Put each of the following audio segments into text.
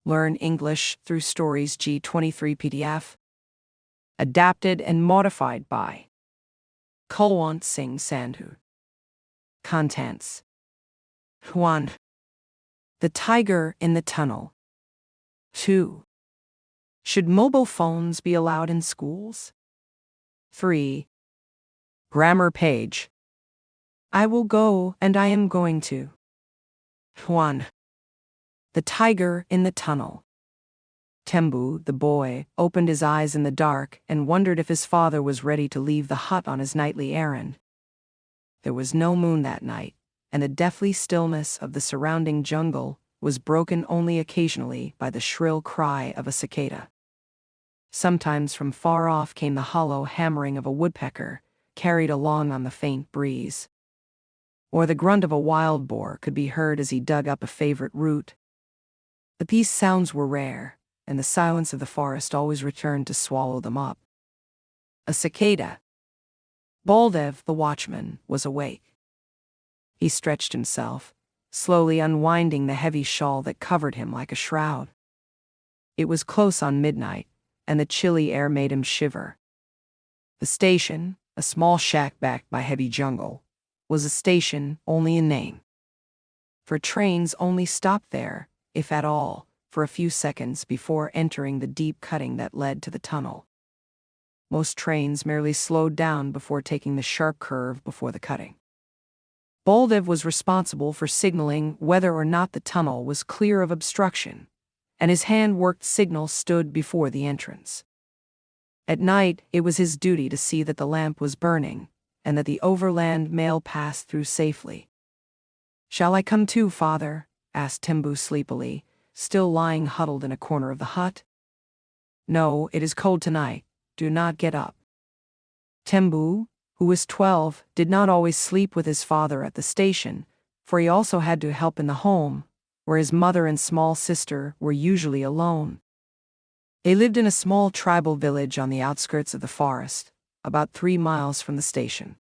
Learn English through Stories G23 PDF. Adapted and modified by Kulwant Singh Sandhu. Contents: 1. The Tiger in the Tunnel. 2. Should mobile phones be allowed in schools? 3. Grammar page. I will go and I am going to. 1. The Tiger in the Tunnel. Tembu, the boy, opened his eyes in the dark and wondered if his father was ready to leave the hut on his nightly errand. There was no moon that night, and the deathly stillness of the surrounding jungle was broken only occasionally by the shrill cry of a cicada. Sometimes from far off came the hollow hammering of a woodpecker, carried along on the faint breeze. Or the grunt of a wild boar could be heard as he dug up a favorite root. But these sounds were rare, and the silence of the forest always returned to swallow them up. A cicada. Baldev, the watchman, was awake. He stretched himself, slowly unwinding the heavy shawl that covered him like a shroud. It was close on midnight, and the chilly air made him shiver. The station, a small shack backed by heavy jungle, was a station only in name. For trains only stopped there, if at all, for a few seconds before entering the deep cutting that led to the tunnel. Most trains merely slowed down before taking the sharp curve before the cutting. Baldev was responsible for signaling whether or not the tunnel was clear of obstruction, and his hand-worked signal stood before the entrance. At night, it was his duty to see that the lamp was burning and that the overland mail passed through safely. "Shall I come too, father?" asked Tembu sleepily, still lying huddled in a corner of the hut. "No, it is cold tonight. Do not get up." Tembu, who was 12, did not always sleep with his father at the station, for he also had to help in the home, where his mother and small sister were usually alone. They lived in a small tribal village on the outskirts of the forest, about 3 miles from the station.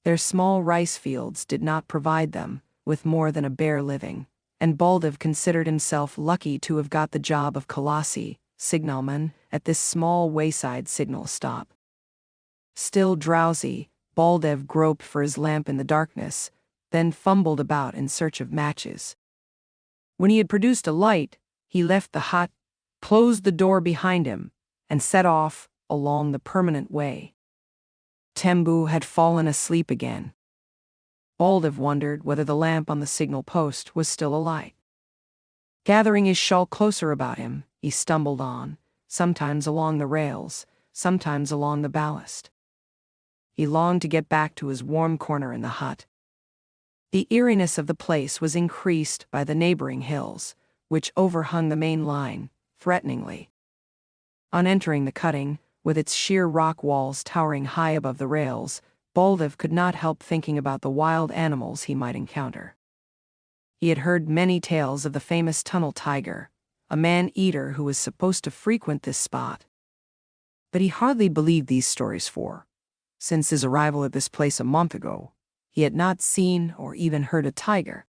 Their small rice fields did not provide them with more than a bare living, and Baldev considered himself lucky to have got the job of Kalasi, signalman, at this small wayside signal stop. Still drowsy, Baldev groped for his lamp in the darkness, then fumbled about in search of matches. When he had produced a light, he left the hut, closed the door behind him, and set off along the permanent way. Tembu had fallen asleep again. Baldev wondered whether the lamp on the signal post was still alight. Gathering his shawl closer about him, he stumbled on, sometimes along the rails, sometimes along the ballast. He longed to get back to his warm corner in the hut. The eeriness of the place was increased by the neighboring hills, which overhung the main line, threateningly. On entering the cutting, with its sheer rock walls towering high above the rails, Baldev could not help thinking about the wild animals he might encounter. He had heard many tales of the famous tunnel tiger, a man-eater who was supposed to frequent this spot. But he hardly believed these stories for, since his arrival at this place a month ago, he had not seen or even heard a tiger.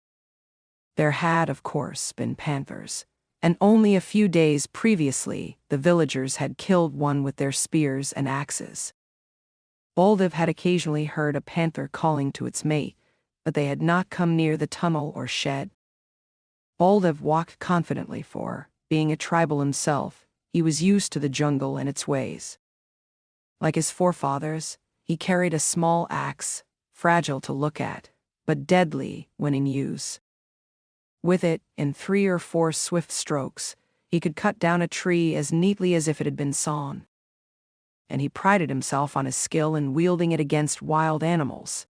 There had, of course, been panthers, and only a few days previously the villagers had killed one with their spears and axes. Baldev had occasionally heard a panther calling to its mate, but they had not come near the tunnel or shed. Baldev walked confidently for, being a tribal himself, he was used to the jungle and its ways. Like his forefathers, he carried a small axe, fragile to look at, but deadly when in use. With it, in 3 or 4 swift strokes, he could cut down a tree as neatly as if it had been sawn. And he prided himself on his skill in wielding it against wild animals.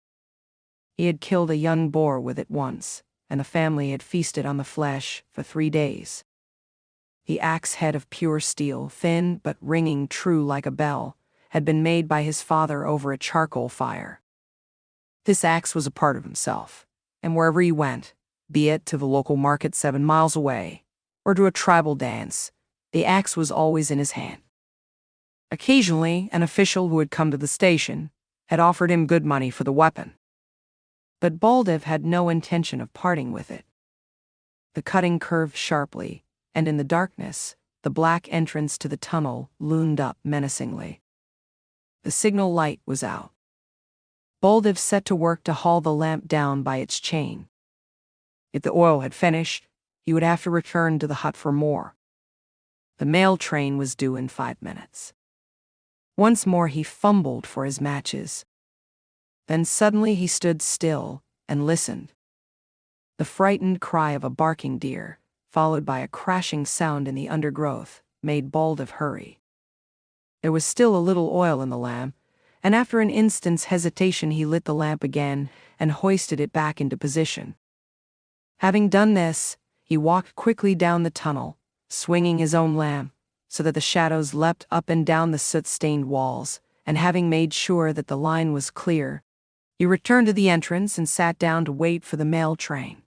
He had killed a young boar with it once, and the family had feasted on the flesh for 3 days. The axe head of pure steel, thin but ringing true like a bell, had been made by his father over a charcoal fire. This axe was a part of himself, and wherever he went, be it to the local market 7 miles away, or to a tribal dance, the axe was always in his hand. Occasionally, an official who had come to the station had offered him good money for the weapon. But Baldev had no intention of parting with it. The cutting curved sharply, and in the darkness, the black entrance to the tunnel loomed up menacingly. The signal light was out. Baldiv set to work to haul the lamp down by its chain. If the oil had finished, he would have to return to the hut for more. The mail train was due in 5 minutes. Once more he fumbled for his matches. Then suddenly he stood still and listened. The frightened cry of a barking deer, followed by a crashing sound in the undergrowth, made Baldiv hurry. There was still a little oil in the lamp, and after an instant's hesitation he lit the lamp again and hoisted it back into position. Having done this, he walked quickly down the tunnel, swinging his own lamp, so that the shadows leapt up and down the soot-stained walls, and having made sure that the line was clear, he returned to the entrance and sat down to wait for the mail train.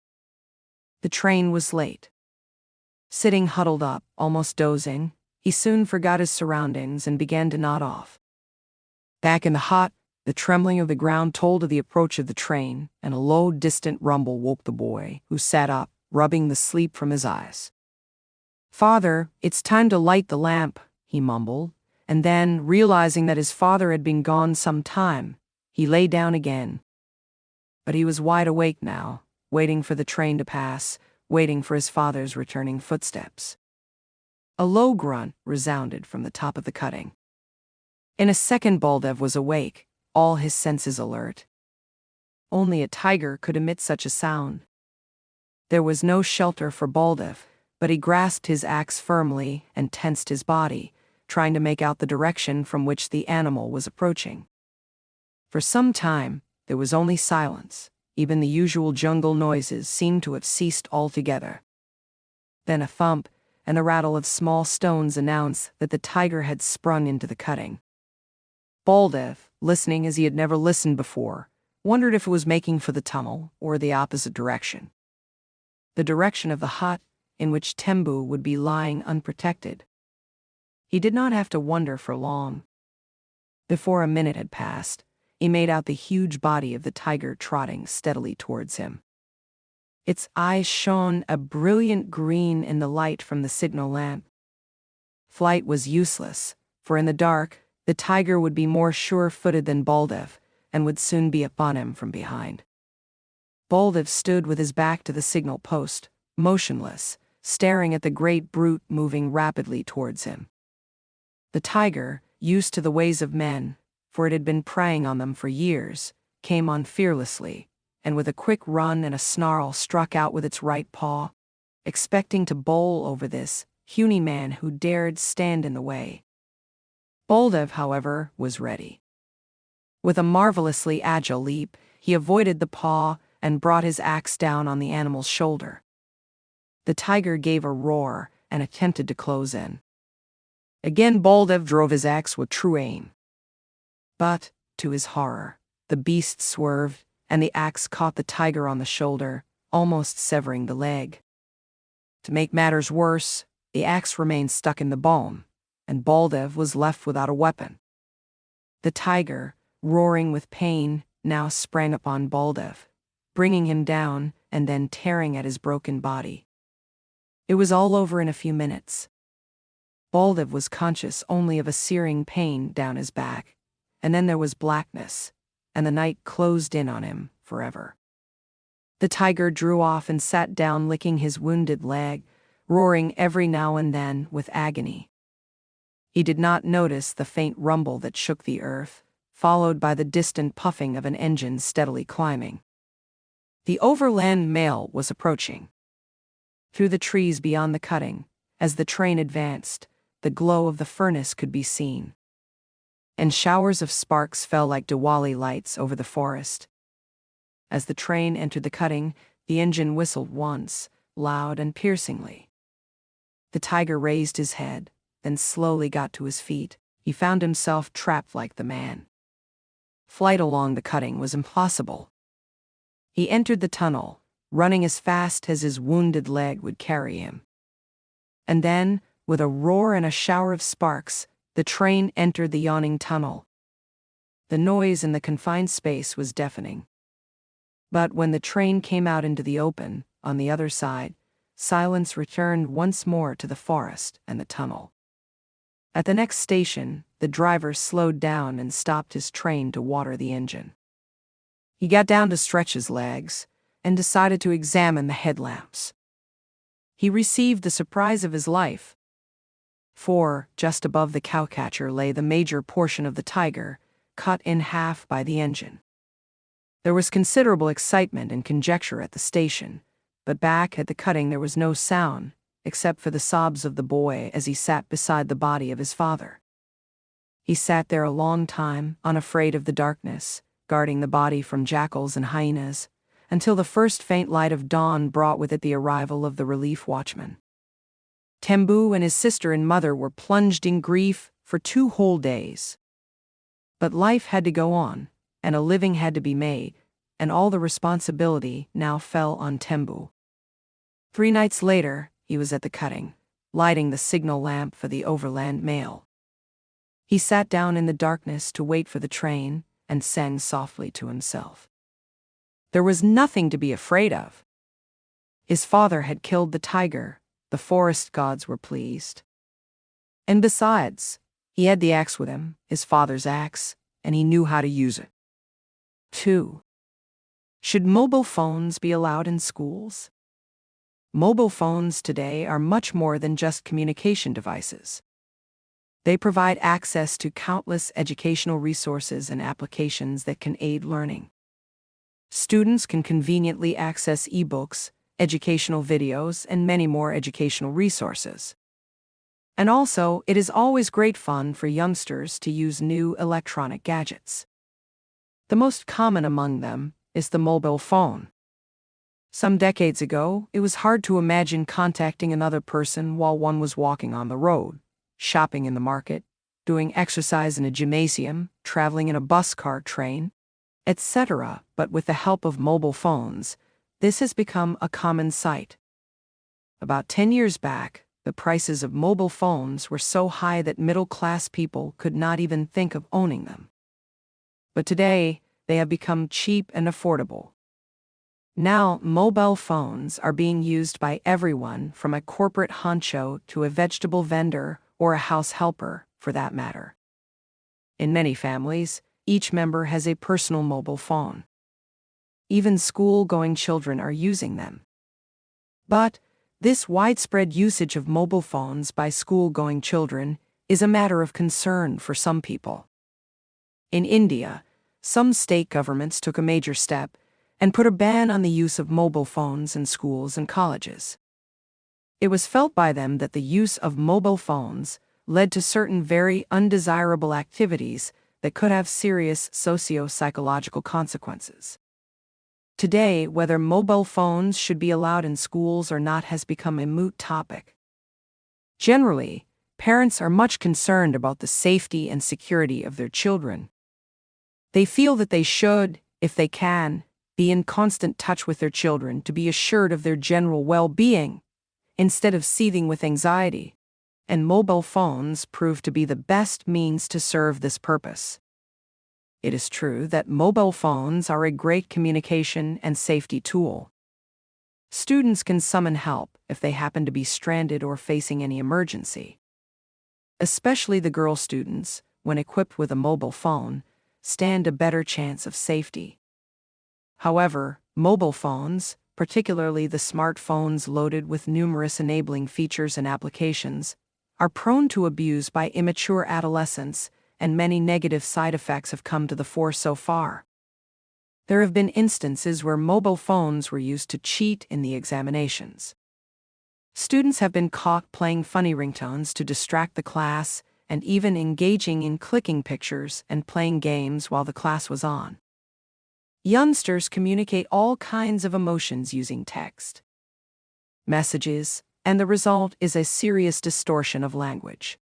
The train was late. Sitting huddled up, almost dozing, he soon forgot his surroundings and began to nod off. Back in the hut, the trembling of the ground told of the approach of the train, and a low, distant rumble woke the boy, who sat up, rubbing the sleep from his eyes. "Father, it's time to light the lamp," he mumbled, and then, realizing that his father had been gone some time, he lay down again. But he was wide awake now, waiting for the train to pass, waiting for his father's returning footsteps. A low grunt resounded from the top of the cutting. In a second Baldiv was awake, all his senses alert. Only a tiger could emit such a sound. There was no shelter for Baldiv, but he grasped his axe firmly and tensed his body, trying to make out the direction from which the animal was approaching. For some time, there was only silence. Even the usual jungle noises seemed to have ceased altogether. Then a thump and the rattle of small stones announced that the tiger had sprung into the cutting. Baldiv, listening as he had never listened before, wondered if it was making for the tunnel or the opposite direction. The direction of the hut in which Tembu would be lying unprotected. He did not have to wonder for long. Before a minute had passed, he made out the huge body of the tiger trotting steadily towards him. Its eyes shone a brilliant green in the light from the signal lamp. Flight was useless, for in the dark, the tiger would be more sure-footed than Baldiv, and would soon be upon him from behind. Baldiv stood with his back to the signal post, motionless, staring at the great brute moving rapidly towards him. The tiger, used to the ways of men, for it had been preying on them for years, came on fearlessly, and with a quick run and a snarl struck out with its right paw, expecting to bowl over this puny man who dared stand in the way. Baldiv, however, was ready. With a marvelously agile leap, he avoided the paw and brought his axe down on the animal's shoulder. The tiger gave a roar and attempted to close in. Again Baldiv drove his axe with true aim. But, to his horror, the beast swerved, and the axe caught the tiger on the shoulder, almost severing the leg. To make matters worse, the axe remained stuck in the bone, and Baldiv was left without a weapon. The tiger, roaring with pain, now sprang upon Baldiv, bringing him down and then tearing at his broken body. It was all over in a few minutes. Baldiv was conscious only of a searing pain down his back, and then there was blackness, and the night closed in on him forever. The tiger drew off and sat down licking his wounded leg, roaring every now and then with agony. He did not notice the faint rumble that shook the earth, followed by the distant puffing of an engine steadily climbing. The overland mail was approaching. Through the trees beyond the cutting, as the train advanced, the glow of the furnace could be seen. And showers of sparks fell like Diwali lights over the forest. As the train entered the cutting, the engine whistled once, loud and piercingly. The tiger raised his head, then slowly got to his feet. He found himself trapped like the man. Flight along the cutting was impossible. He entered the tunnel, running as fast as his wounded leg would carry him. And then, with a roar and a shower of sparks, the train entered the yawning tunnel. The noise in the confined space was deafening. But when the train came out into the open, on the other side, silence returned once more to the forest and the tunnel. At the next station, the driver slowed down and stopped his train to water the engine. He got down to stretch his legs and decided to examine the headlamps. He received the surprise of his life. For, just above the cowcatcher lay the major portion of the tiger, cut in half by the engine. There was considerable excitement and conjecture at the station, but back at the cutting there was no sound, except for the sobs of the boy as he sat beside the body of his father. He sat there a long time, unafraid of the darkness, guarding the body from jackals and hyenas, until the first faint light of dawn brought with it the arrival of the relief watchman. Tembu and his sister and mother were plunged in grief for 2 whole days. But life had to go on, and a living had to be made, and all the responsibility now fell on Tembu. 3 nights later, he was at the cutting, lighting the signal lamp for the overland mail. He sat down in the darkness to wait for the train and sang softly to himself. There was nothing to be afraid of. His father had killed the tiger. The forest gods were pleased. And besides, he had the axe with him, his father's axe, and he knew how to use it. 2. Should mobile phones be allowed in schools? Mobile phones today are much more than just communication devices. They provide access to countless educational resources and applications that can aid learning. Students can conveniently access e-books, educational videos, and many more educational resources. And also, it is always great fun for youngsters to use new electronic gadgets. The most common among them is the mobile phone. Some decades ago, it was hard to imagine contacting another person while one was walking on the road, shopping in the market, doing exercise in a gymnasium, traveling in a bus, car, train, etc. But with the help of mobile phones, this has become a common sight. About 10 years back, the prices of mobile phones were so high that middle-class people could not even think of owning them. But today, they have become cheap and affordable. Now, mobile phones are being used by everyone from a corporate honcho to a vegetable vendor or a house helper, for that matter. In many families, each member has a personal mobile phone. Even school-going children are using them. But this widespread usage of mobile phones by school-going children is a matter of concern for some people. In India, some state governments took a major step and put a ban on the use of mobile phones in schools and colleges. It was felt by them that the use of mobile phones led to certain very undesirable activities that could have serious socio-psychological consequences. Today, whether mobile phones should be allowed in schools or not has become a moot topic. Generally, parents are much concerned about the safety and security of their children. They feel that they should, if they can, be in constant touch with their children to be assured of their general well-being, instead of seething with anxiety, and mobile phones prove to be the best means to serve this purpose. It is true that mobile phones are a great communication and safety tool. Students can summon help if they happen to be stranded or facing any emergency. Especially the girl students, when equipped with a mobile phone, stand a better chance of safety. However, mobile phones, particularly the smartphones loaded with numerous enabling features and applications, are prone to abuse by immature adolescents, and many negative side effects have come to the fore so far. There have been instances where mobile phones were used to cheat in the examinations. Students have been caught playing funny ringtones to distract the class and even engaging in clicking pictures and playing games while the class was on. Youngsters communicate all kinds of emotions using text messages, and the result is a serious distortion of language.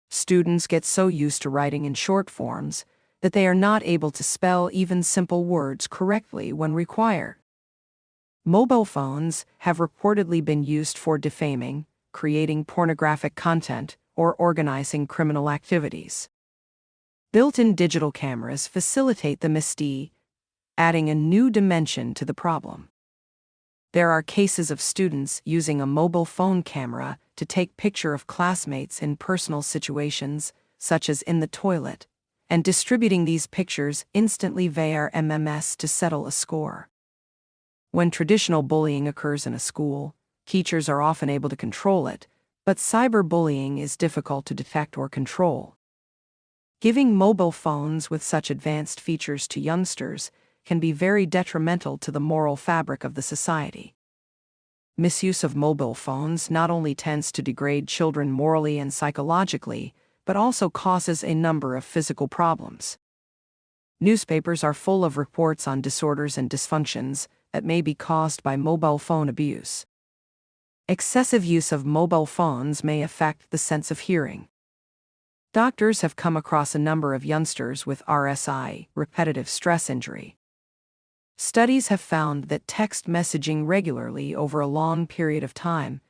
Students get so used to writing in short forms that they are not able to spell even simple words correctly when required. Mobile phones have reportedly been used for defaming, creating pornographic content, or organizing criminal activities. Built-in digital cameras facilitate the misdeed, adding a new dimension to the problem. There are cases of students using a mobile phone camera to take picture of classmates in personal situations, such as in the toilet, and distributing these pictures instantly via MMS to settle a score. When traditional bullying occurs in a school, teachers are often able to control it, but cyberbullying is difficult to detect or control. Giving mobile phones with such advanced features to youngsters can be very detrimental to the moral fabric of the society. Misuse of mobile phones not only tends to degrade children morally and psychologically, but also causes a number of physical problems. Newspapers are full of reports on disorders and dysfunctions that may be caused by mobile phone abuse. Excessive use of mobile phones may affect the sense of hearing. Doctors have come across a number of youngsters with RSI, repetitive stress injury. Studies have found that text messaging regularly over a long period of time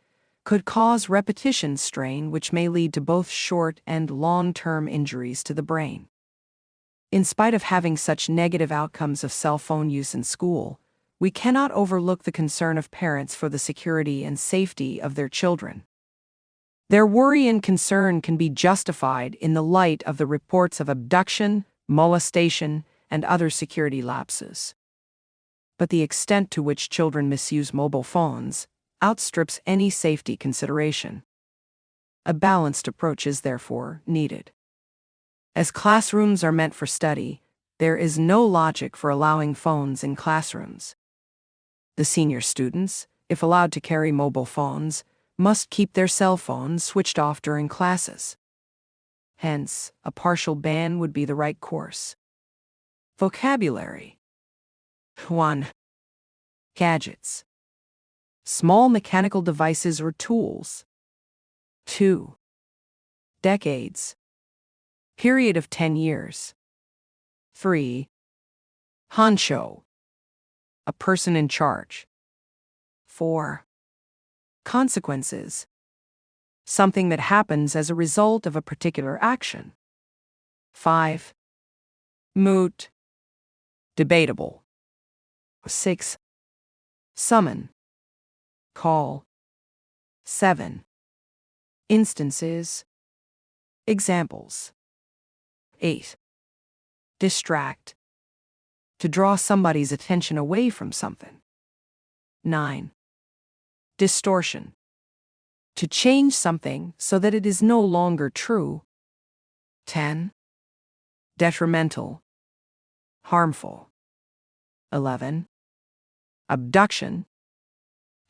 could cause repetition strain, which may lead to both short and long-term injuries to the brain. In spite of having such negative outcomes of cell phone use in school, we cannot overlook the concern of parents for the security and safety of their children. Their worry and concern can be justified in the light of the reports of abduction, molestation, and other security lapses. But the extent to which children misuse mobile phones outstrips any safety consideration. A balanced approach is therefore needed. As classrooms are meant for study, there is no logic for allowing phones in classrooms. The senior students, if allowed to carry mobile phones, must keep their cell phones switched off during classes. Hence, a partial ban would be the right course. Vocabulary. 1. Gadgets. Small mechanical devices or tools. 2. Decades. Period of 10 years. 3. Honcho. A person in charge. 4. Consequences. Something that happens as a result of a particular action. 5. Moot. Debatable. 6. Summon. Call. 7. Instances. Examples. 8. Distract. To draw somebody's attention away from something. 9. Distortion. To change something so that it is no longer true. 10. Detrimental. Harmful. 11. Abduction.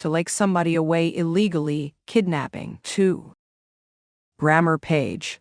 To take somebody away illegally, kidnapping. 2. Grammar page.